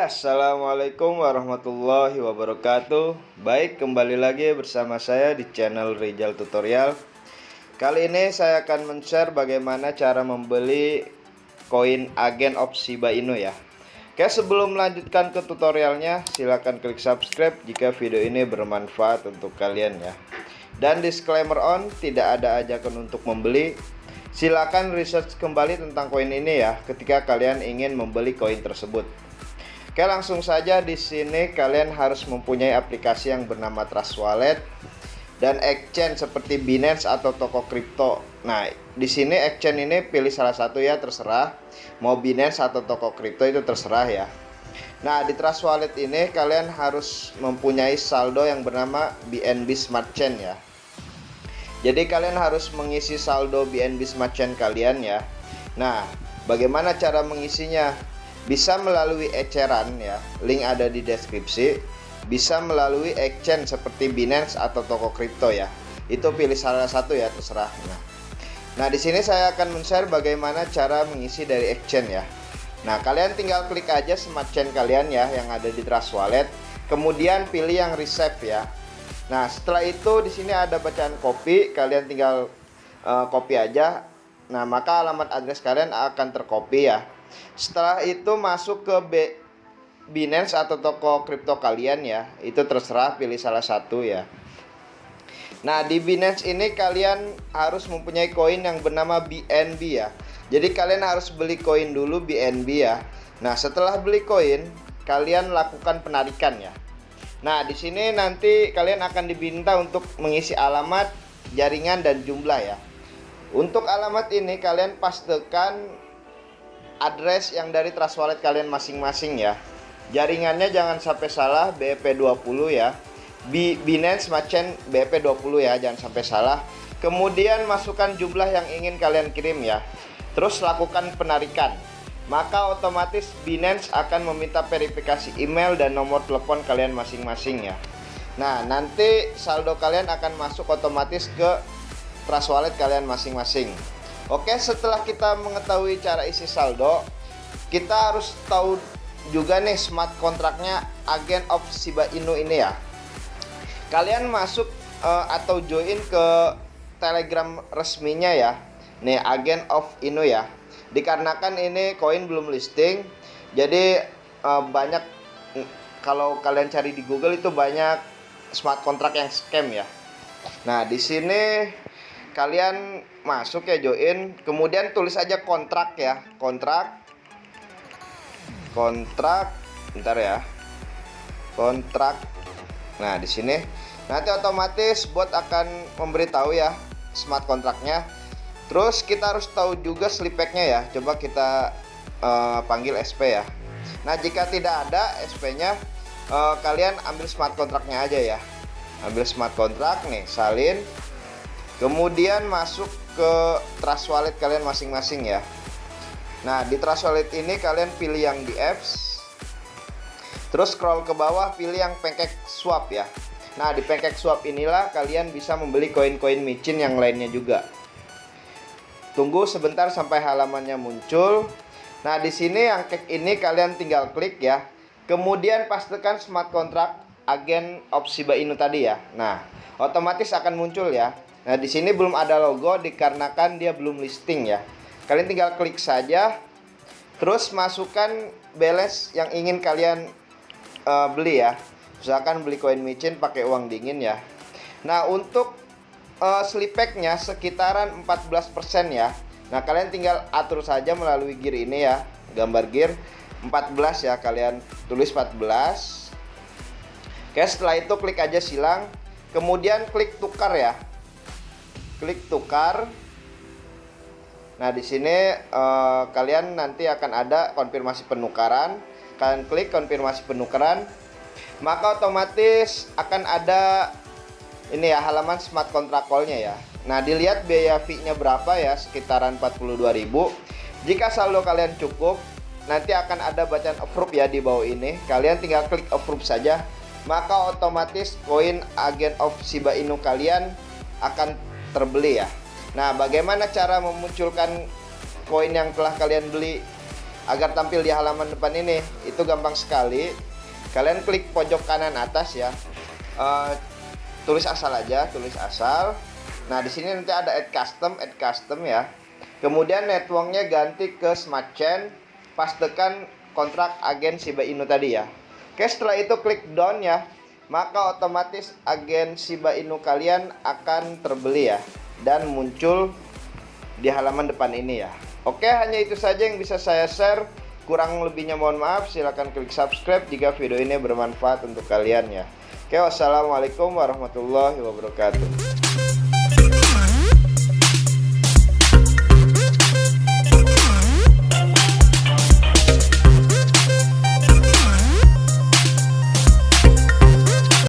Assalamualaikum warahmatullahi wabarakatuh. Baik, kembali lagi bersama saya di channel Rizal Tutorial. Kali ini saya akan men-share bagaimana cara membeli koin Agent of Shiba Inu ya. Oke, sebelum melanjutkan ke tutorialnya, silahkan klik subscribe jika video ini bermanfaat untuk kalian ya. Dan disclaimer on, tidak ada ajakan untuk membeli. Silakan research kembali tentang koin ini ya ketika kalian ingin membeli koin tersebut. Oke, langsung saja. Di sini kalian harus mempunyai aplikasi yang bernama Trust Wallet dan exchange seperti Binance atau toko kripto. Nah, di sini exchange ini pilih salah satu ya, terserah. Mau Binance atau toko kripto itu terserah ya. Nah, di Trust Wallet ini kalian harus mempunyai saldo yang bernama BNB Smart Chain ya. Jadi kalian harus mengisi saldo BNB Smart Chain kalian ya. Nah, bagaimana cara mengisinya? Bisa melalui eceran ya, link ada di deskripsi. Bisa melalui exchange seperti Binance atau toko kripto ya. Itu pilih salah satu ya, terserah. Nah, di sini saya akan men-share bagaimana cara mengisi dari exchange ya. Nah, kalian tinggal klik aja smart chain kalian ya yang ada di Trust Wallet. Kemudian pilih yang receive ya. Nah, setelah itu di sini ada bacaan copy, kalian tinggal copy aja. Nah, maka alamat address kalian akan tercopy ya. Setelah itu masuk ke Binance atau toko kripto kalian ya. Itu terserah, pilih salah satu ya. Nah, di Binance ini kalian harus mempunyai koin yang bernama BNB ya. Jadi kalian harus beli koin dulu BNB ya. Nah, setelah beli koin, kalian lakukan penarikan ya. Nah, di sini nanti kalian akan diminta untuk mengisi alamat, jaringan, dan jumlah ya. Untuk alamat ini kalian pastekan address yang dari Trust Wallet kalian masing-masing ya. Jaringannya jangan sampai salah, BEP20 ya. Binance Smart Chain BEP20 ya, jangan sampai salah. Kemudian masukkan jumlah yang ingin kalian kirim ya. Terus lakukan penarikan. Maka otomatis Binance akan meminta verifikasi email dan nomor telepon kalian masing-masing ya. Nah, nanti saldo kalian akan masuk otomatis ke Trust Wallet kalian masing-masing. Oke, setelah kita mengetahui cara isi saldo, kita harus tahu juga nih smart kontraknya Agent of Shiba Inu ini ya. Kalian masuk atau join ke Telegram resminya ya. Nih, Agent of Inu ya. Dikarenakan ini koin belum listing, jadi banyak, kalau kalian cari di Google itu banyak smart kontrak yang scam ya. Nah, di sini kalian masuk ya, join, kemudian tulis aja kontrak ya, kontrak, bentar ya, kontrak. Nah, di sini nanti otomatis bot akan memberitahu ya smart kontraknya. Terus kita harus tahu juga slip pack-nya ya. Coba kita panggil SP ya. Nah, jika tidak ada SP-nya, kalian ambil smart kontraknya aja ya. Ambil smart kontrak nih, salin. Kemudian masuk ke Trust Wallet kalian masing-masing ya. Nah, di Trust Wallet ini kalian pilih yang di apps. Terus scroll ke bawah, pilih yang Pancake Swap ya. Nah, di Pancake Swap inilah kalian bisa membeli koin-koin micin yang lainnya juga. Tunggu sebentar sampai halamannya muncul. Nah, di sini yang cake ini kalian tinggal klik ya. Kemudian pastikan smart contract Agent of Shiba Inu tadi ya. Nah, otomatis akan muncul ya. Nah, di sini belum ada logo dikarenakan dia belum listing ya. Kalian tinggal klik saja. Terus masukkan balance yang ingin kalian beli ya. Misalkan beli koin micin pakai uang dingin ya. Nah, untuk slip pack-nya sekitaran 14% ya. Nah, kalian tinggal atur saja melalui gear ini ya. Gambar gear 14 ya, kalian tulis 14. Oke, setelah itu klik aja silang. Kemudian klik tukar ya. Klik tukar. Nah, di sini kalian nanti akan ada konfirmasi penukaran. Kalian klik konfirmasi penukaran, maka otomatis akan ada ini ya, halaman smart contract call-nya ya. Nah, dilihat biaya fee-nya berapa ya, sekitaran 42.000. Jika saldo kalian cukup, nanti akan ada bacaan approve ya di bawah ini. Kalian tinggal klik approve saja, maka otomatis koin Agent of Shiba Inu kalian akan terbeli ya. Nah, bagaimana cara memunculkan koin yang telah kalian beli agar tampil di halaman depan ini. Itu gampang sekali. Kalian klik pojok kanan atas ya. Tulis asal aja, tulis asal. Nah, di sini nanti ada add custom ya. Kemudian networknya ganti ke Smart Chain. Pastikan kontrak agen Shiba Inu tadi ya. Oke, setelah itu klik done ya. Maka otomatis agen Shiba Inu kalian akan terbeli ya, dan muncul di halaman depan ini ya. Oke, hanya itu saja yang bisa saya share. Kurang lebihnya mohon maaf. Silahkan klik subscribe jika video ini bermanfaat untuk kalian ya. Oke, wassalamualaikum warahmatullahi wabarakatuh.